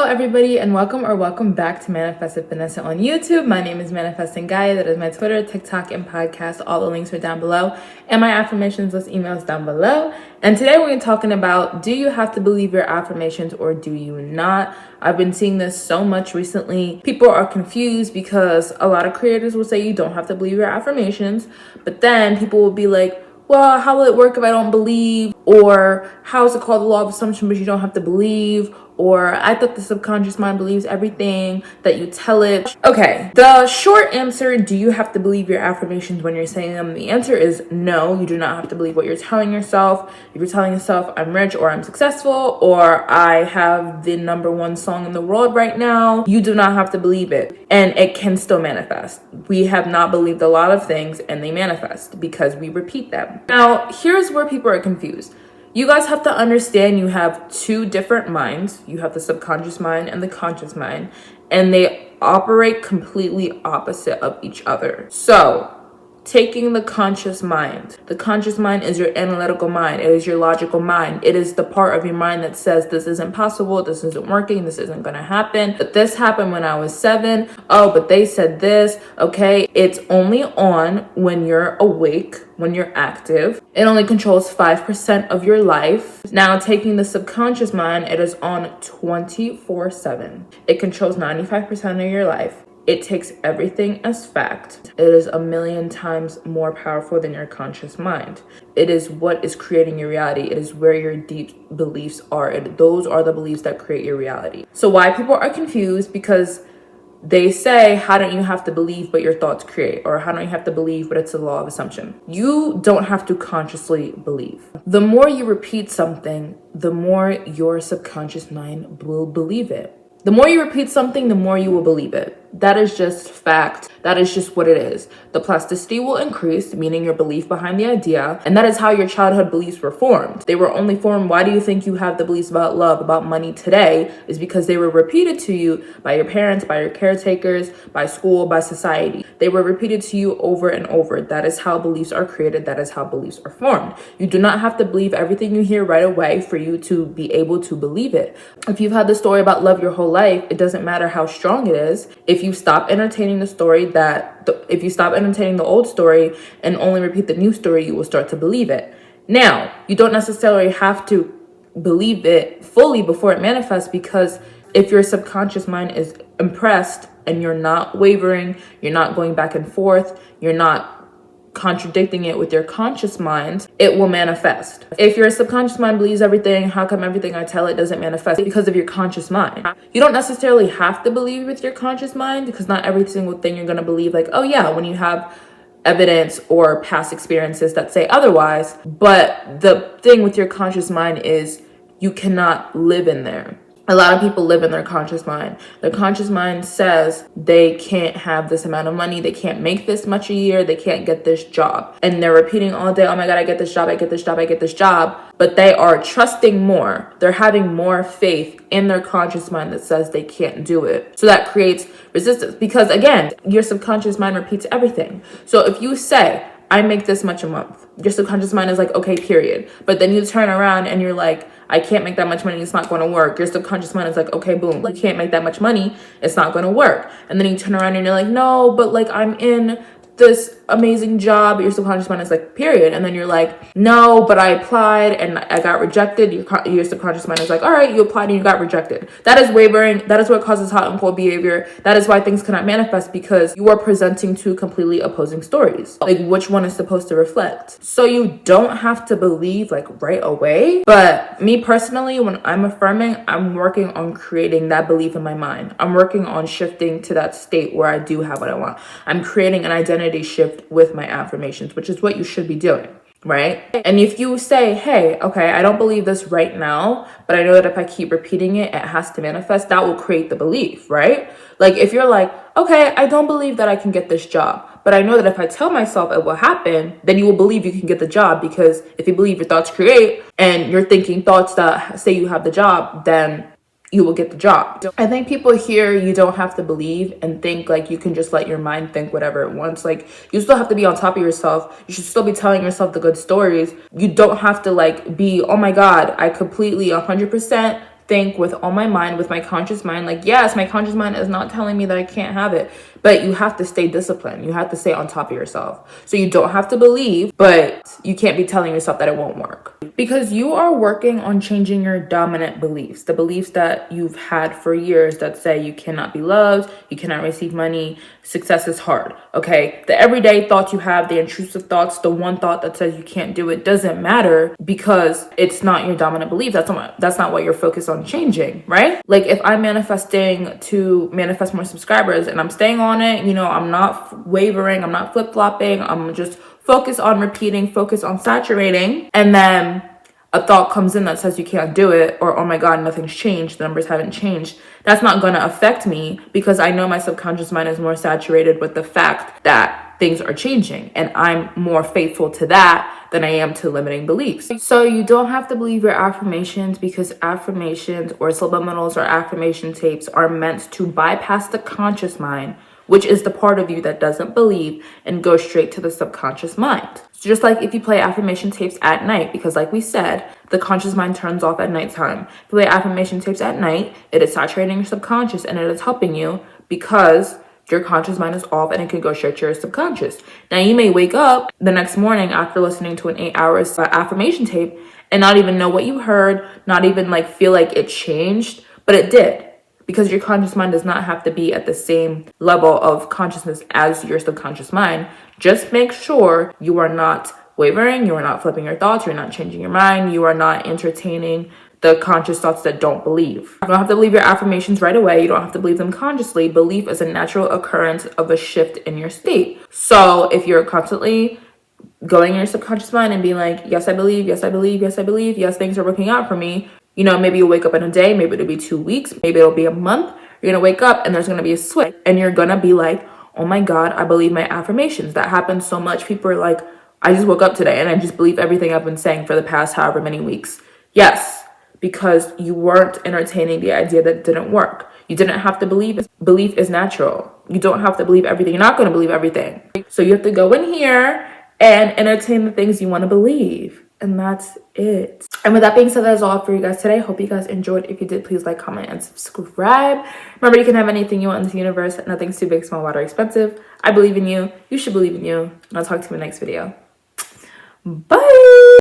everybody, and welcome back to Manifest with Finesse on YouTube. My name is Manifesting Gaia. That is my Twitter, TikTok, and podcast. All the links are down below, and my affirmations list emails down below. And today we're talking about, do you have to believe your affirmations or do you not? I've been seeing this so much recently. People are confused because a lot of creators will say you don't have to believe your affirmations, but then people will be like, well, how will it work if I don't believe? Or how is it called the law of assumption, but you don't have to believe? Or I thought the subconscious mind believes everything that you tell it. Okay, the short answer, do you have to believe your affirmations when you're saying them? The answer is no, you do not have to believe what you're telling yourself. If you're telling yourself I'm rich or I'm successful or I have the #1 song in the world right now, you do not have to believe it. And it can still manifest. We have not believed a lot of things and they manifest because we repeat them. Now, here's where people are confused. You guys have to understand you have two different minds. You have the subconscious mind and the conscious mind, and they operate completely opposite of each other. So, taking the conscious mind is your analytical mind. It is your logical mind. It is the part of your mind that says this isn't possible, this isn't working, this isn't gonna happen. But this happened when I was 7. Oh, but they said this. Okay, it's only on when you're awake, when you're active. It only controls 5% of your life. Now, taking the subconscious mind, it is on 24/7. It controls 95% of your life. It takes everything as fact. It is 1,000,000 times more powerful than your conscious mind. It is what is creating your reality. It is where your deep beliefs are. Those are the beliefs that create your reality. So why people are confused, because they say, how don't you have to believe but your thoughts create? Or how don't you have to believe but it's a law of assumption? You don't have to consciously believe. The more you repeat something, the more your subconscious mind will believe it. The more you repeat something, the more you will believe it. That is just fact. That is just what it is. The plasticity will increase, meaning your belief behind the idea. And that is how your childhood beliefs were formed. They were only formed. Why do you think you have the beliefs about love, about money today? Is because they were repeated to you by your parents, by your caretakers, by school, by society. They were repeated to you over and over. That is how beliefs are created. That is how beliefs are formed. You do not have to believe everything you hear right away for you to be able to believe it. If you've had the story about love your whole life, it doesn't matter how strong it is. If you stop entertaining the story if you stop entertaining the old story and only repeat the new story, you will start to believe it. Now, you don't necessarily have to believe it fully before it manifests, because if your subconscious mind is impressed and you're not wavering, you're not going back and forth, you're not contradicting it with your conscious mind, it will manifest. If your subconscious mind believes everything, how come everything I tell it doesn't manifest? Because of your conscious mind. You don't necessarily have to believe with your conscious mind, because not every single thing you're going to believe, like, oh yeah, when you have evidence or past experiences that say otherwise. But the thing with your conscious mind is you cannot live in there. A lot of people live in their conscious mind. Their conscious mind says they can't have this amount of money, they can't make this much a year, they can't get this job. And they're repeating all day, oh my God, I get this job, I get this job, I get this job. But they are trusting more. They're having more faith in their conscious mind that says they can't do it. So that creates resistance, because again, your subconscious mind repeats everything. So if you say, I make this much a month, your subconscious mind is like, okay, period. But then you turn around and you're like, I can't make that much money, it's not going to work. Your subconscious mind is like, okay, boom, you can't make that much money, it's not going to work. And then you turn around and you're like, no, but like I'm in this amazing job. Your subconscious mind is like, period. And then you're like, no, but I applied and I got rejected. Your subconscious mind is like, all right, you applied and you got rejected. That is wavering. That is what causes hot and cold behavior. That is why things cannot manifest, because you are presenting two completely opposing stories. Like, which one is supposed to reflect? So you don't have to believe like right away. But me personally, when I'm affirming, I'm working on creating that belief in my mind. I'm working on shifting to that state where I do have what I want. I'm creating an identity shift with my affirmations, which is what you should be doing, right? And if you say, hey, okay, I don't believe this right now, but I know that if I keep repeating it, it has to manifest, that will create the belief, right? Like if you're like, okay, I don't believe that I can get this job, but I know that if I tell myself it will happen, then you will believe you can get the job, because if you believe your thoughts create and you're thinking thoughts that say you have the job, then you will get the job. I think people hear you don't have to believe and think like you can just let your mind think whatever it wants. Like, you still have to be on top of yourself. You should still be telling yourself the good stories. You don't have to like be, oh my God, I completely 100% think with all my mind, with my conscious mind, like, yes, my conscious mind is not telling me that I can't have it, but you have to stay disciplined. You have to stay on top of yourself. So you don't have to believe, but you can't be telling yourself that it won't work. Because you are working on changing your dominant beliefs, the beliefs that you've had for years that say you cannot be loved, you cannot receive money, success is hard, okay? The everyday thoughts you have, the intrusive thoughts, the one thought that says you can't do it doesn't matter because it's not your dominant belief. That's not what you're focused on changing, right? Like if I'm manifesting to manifest more subscribers and I'm staying on it, you know, I'm not wavering, I'm not flip-flopping, I'm just focus on repeating, focus on saturating, and then a thought comes in that says you can't do it, or oh my god, nothing's changed, the numbers haven't changed. That's not going to affect me because I know my subconscious mind is more saturated with the fact that things are changing, and I'm more faithful to that than I am to limiting beliefs. So you don't have to believe your affirmations, because affirmations or subliminals or affirmation tapes are meant to bypass the conscious mind, which is the part of you that doesn't believe, and go straight to the subconscious mind. So just like if you play affirmation tapes at night, because like we said, the conscious mind turns off at nighttime. If you play affirmation tapes at night, it is saturating your subconscious and it is helping you because your conscious mind is off and it can go straight to your subconscious. Now you may wake up the next morning after listening to an 8 hours affirmation tape and not even know what you heard, not even like feel like it changed, but it did. Because your conscious mind does not have to be at the same level of consciousness as your subconscious mind. Just make sure you are not wavering, you are not flipping your thoughts, you're not changing your mind, you are not entertaining the conscious thoughts that don't believe. You don't have to believe your affirmations right away. You don't have to believe them consciously. Belief is a natural occurrence of a shift in your state. So if you're constantly going in your subconscious mind and being like, yes, I believe, yes, I believe, yes, I believe, yes, things are working out for me. You know, maybe you'll wake up in a day, maybe it'll be 2 weeks, maybe it'll be a month. You're gonna wake up and there's gonna be a switch and you're gonna be like, oh my God, I believe my affirmations. That happens so much. People are like, I just woke up today and I just believe everything I've been saying for the past however many weeks. Yes, because you weren't entertaining the idea that it didn't work. You didn't have to believe it. Belief is natural. You don't have to believe everything. You're not gonna believe everything. So you have to go in here and entertain the things you want to believe. And that's it. And with that being said, that's all for you guys today. Hope you guys enjoyed. If you did, please like, comment, and subscribe. Remember, you can have anything you want in this universe. Nothing's too big, small, wide, or expensive. I believe in you. You should believe in you. And I'll talk to you in the next video. Bye.